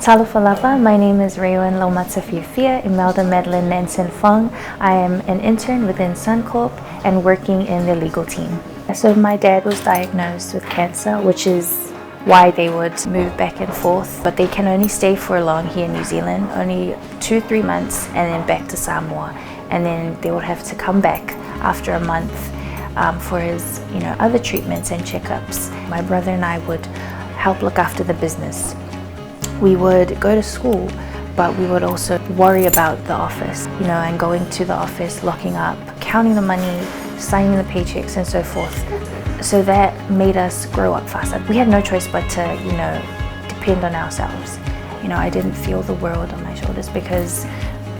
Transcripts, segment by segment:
Talafalapa, my name is Raewyn Imelda Madeline Nansen Fong. I am an intern within Suncorp and working in the legal team. So my dad was diagnosed with cancer, which is why they would move back and forth, but they can only stay for long here in New Zealand, only 2-3 months, and then back to Samoa, and then they would have to come back after a month for his other treatments and checkups. My brother and I would help look after the business. We would go to school, but we would also worry about the office, and going to the office, locking up, counting the money, signing the paychecks and so forth. So that made us grow up faster. We had no choice but to, depend on ourselves. I didn't feel the world on my shoulders because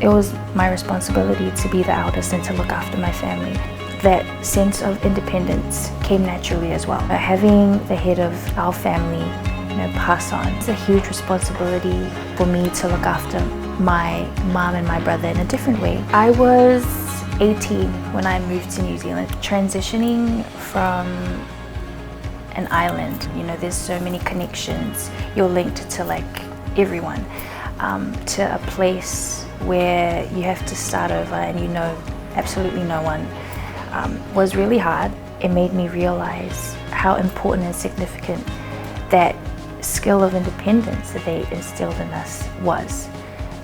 it was my responsibility to be the eldest and to look after my family. That sense of independence came naturally as well. Having the head of our family pass on. It's a huge responsibility for me to look after my mom and my brother in a different way. I was 18 when I moved to New Zealand. Transitioning from an island, there's so many connections. You're linked to everyone, to a place where you have to start over and absolutely no one, was really hard. It made me realize how important and significant that skill of independence that they instilled in us was,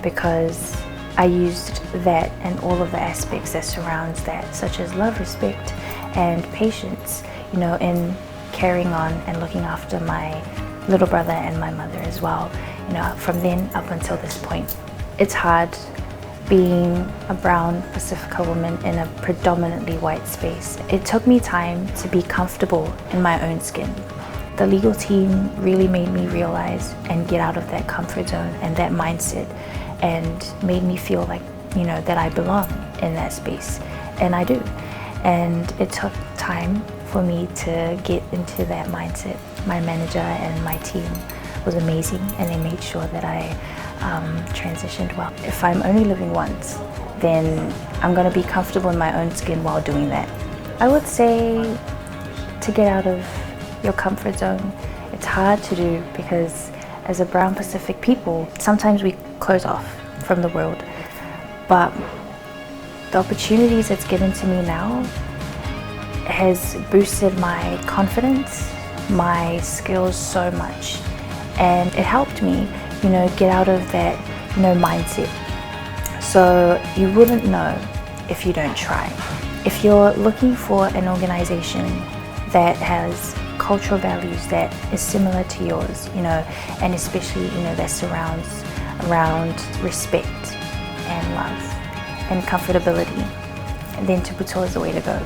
because I used that and all of the aspects that surrounds that, such as love, respect, and patience, in carrying on and looking after my little brother and my mother as well, from then up until this point. It's hard being a brown Pacifica woman in a predominantly white space. It took me time to be comfortable in my own skin. The legal team really made me realize and get out of that comfort zone and that mindset, and made me feel like, that I belong in that space, and I do. And it took time for me to get into that mindset. My manager and my team was amazing, and they made sure that I transitioned well. If I'm only living once, then I'm going to be comfortable in my own skin while doing that. I would say to get out of your comfort zone. It's hard to do because as a brown Pacific people, sometimes we close off from the world. But the opportunities it's given to me now has boosted my confidence, my skills so much. And it helped me, get out of that, mindset. So you wouldn't know if you don't try. If you're looking for an organization that has cultural values that is similar to yours, and especially, that surrounds around respect and love and comfortability, then TupuToa is the way to go.